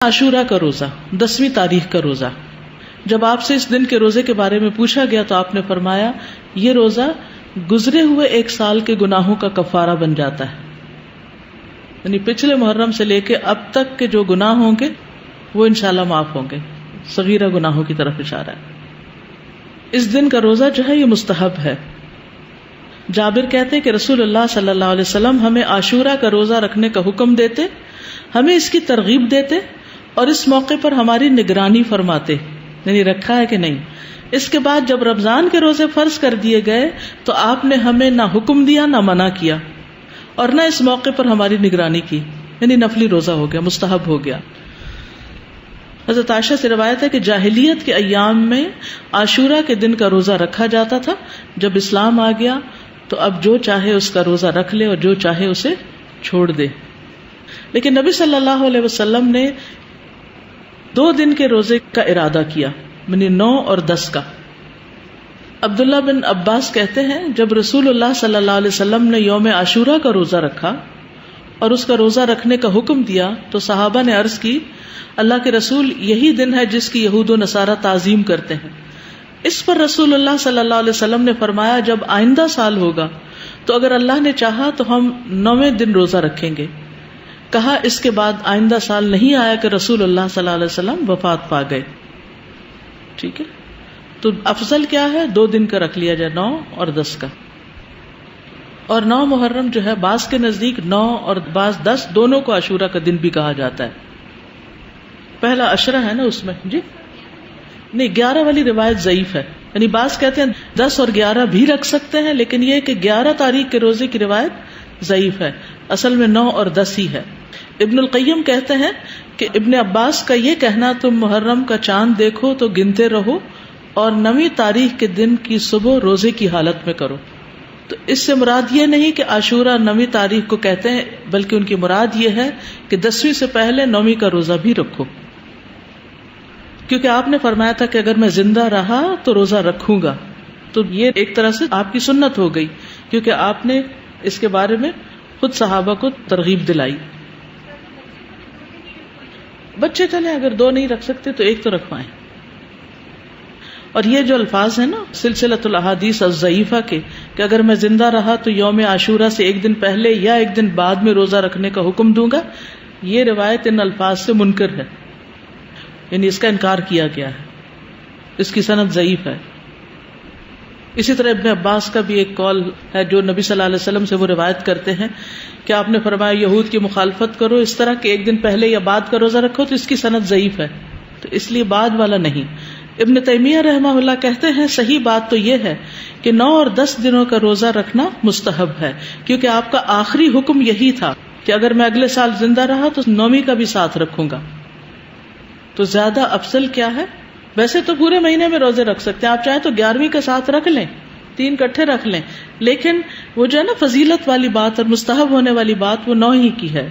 عاشورہ کا روزہ 10ویں تاریخ کا روزہ، جب آپ سے اس دن کے روزے کے بارے میں پوچھا گیا تو آپ نے فرمایا یہ روزہ گزرے ہوئے 1 سال کے گناہوں کا کفارہ بن جاتا ہے، یعنی پچھلے محرم سے لے کے اب تک کے جو گناہ ہوں گے وہ انشاءاللہ معاف ہوں گے، صغیرہ گناہوں کی طرف اشارہ ہے۔ اس دن کا روزہ جو ہے یہ مستحب ہے۔ جابر کہتے ہیں کہ رسول اللہ صلی اللہ علیہ وسلم ہمیں عاشورہ کا روزہ رکھنے کا حکم دیتے، ہمیں اس کی ترغیب دیتے اور اس موقع پر ہماری نگرانی فرماتے، یعنی رکھا ہے کہ نہیں۔ اس کے بعد جب رمضان کے روزے فرض کر دیے گئے تو آپ نے ہمیں نہ حکم دیا نہ منع کیا اور نہ اس موقع پر ہماری نگرانی کی، یعنی نفلی روزہ ہو گیا، مستحب ہو گیا۔ حضرت عائشہ سے روایت ہے کہ جاہلیت کے ایام میں عاشورہ کے دن کا روزہ رکھا جاتا تھا، جب اسلام آ گیا تو اب جو چاہے اس کا روزہ رکھ لے اور جو چاہے اسے چھوڑ دے۔ لیکن نبی صلی اللہ علیہ وسلم نے 2 دن کے روزے کا ارادہ کیا، یعنی 9 اور 10 کا۔ عبداللہ بن عباس کہتے ہیں جب رسول اللہ صلی اللہ علیہ وسلم نے یوم عاشورہ کا روزہ رکھا اور اس کا روزہ رکھنے کا حکم دیا تو صحابہ نے عرض کی اللہ کے رسول یہی دن ہے جس کی یہود و نصارہ تعظیم کرتے ہیں۔ اس پر رسول اللہ صلی اللہ علیہ وسلم نے فرمایا جب آئندہ سال ہوگا تو اگر اللہ نے چاہا تو ہم 9ویں دن روزہ رکھیں گے۔ کہا اس کے بعد آئندہ سال نہیں آیا کہ رسول اللہ صلی اللہ علیہ وسلم وفات پا گئے۔ ٹھیک ہے، تو افضل کیا ہے 2 دن کا رکھ لیا جائے، 9 اور 10 کا۔ اور 9 محرم جو ہے بعض کے نزدیک 9 اور بعض 10 دونوں کو عاشورہ کا دن بھی کہا جاتا ہے۔ پہلا عشرہ ہے نا اس میں، جی نہیں 11 والی روایت ضعیف ہے، یعنی بعض کہتے ہیں 10 اور 11 بھی رکھ سکتے ہیں، لیکن یہ کہ 11 تاریخ کے روزے کی روایت ضعیف ہے، اصل میں 9 اور 10 ہی ہے۔ ابن القیم کہتے ہیں کہ ابن عباس کا یہ کہنا تم محرم کا چاند دیکھو تو گنتے رہو اور 9ویں تاریخ کے دن کی صبح روزے کی حالت میں کرو، تو اس سے مراد یہ نہیں کہ عاشورہ 9ویں تاریخ کو کہتے ہیں، بلکہ ان کی مراد یہ ہے کہ 10ویں سے پہلے 9ویں کا روزہ بھی رکھو، کیونکہ آپ نے فرمایا تھا کہ اگر میں زندہ رہا تو روزہ رکھوں گا، تو یہ ایک طرح سے آپ کی سنت ہو گئی، کیونکہ آپ نے اس کے بارے میں خود صحابہ کو ترغیب دلائی۔ بچے چلیں اگر 2 نہیں رکھ سکتے تو 1 تو رکھوائیں۔ اور یہ جو الفاظ ہیں نا سلسلۃ الاحادیث الضعیفہ کے کہ اگر میں زندہ رہا تو یوم عاشورہ سے 1 دن پہلے یا 1 دن بعد میں روزہ رکھنے کا حکم دوں گا، یہ روایت ان الفاظ سے منکر ہے، یعنی اس کا انکار کیا گیا ہے، اس کی سند ضعیف ہے۔ اسی طرح ابن عباس کا بھی ایک قول ہے جو نبی صلی اللہ علیہ وسلم سے وہ روایت کرتے ہیں کہ آپ نے فرمایا یہود کی مخالفت کرو اس طرح کہ 1 دن پہلے یا بعد کا روزہ رکھو، تو اس کی سند ضعیف ہے، تو اس لیے بعد والا نہیں۔ ابن تیمیہ رحمہ اللہ کہتے ہیں صحیح بات تو یہ ہے کہ 9 اور 10 دنوں کا روزہ رکھنا مستحب ہے، کیونکہ آپ کا آخری حکم یہی تھا کہ اگر میں اگلے سال زندہ رہا تو 9ویں کا بھی ساتھ رکھوں گا۔ تو زیادہ افضل کیا ہے؟ ویسے تو پورے مہینے میں روزے رکھ سکتے ہیں، آپ چاہیں تو 11ویں کا ساتھ رکھ لیں، 3 اکٹھے رکھ لیں، لیکن وہ جو ہے نا فضیلت والی بات اور مستحب ہونے والی بات وہ 9 ہی کی ہے۔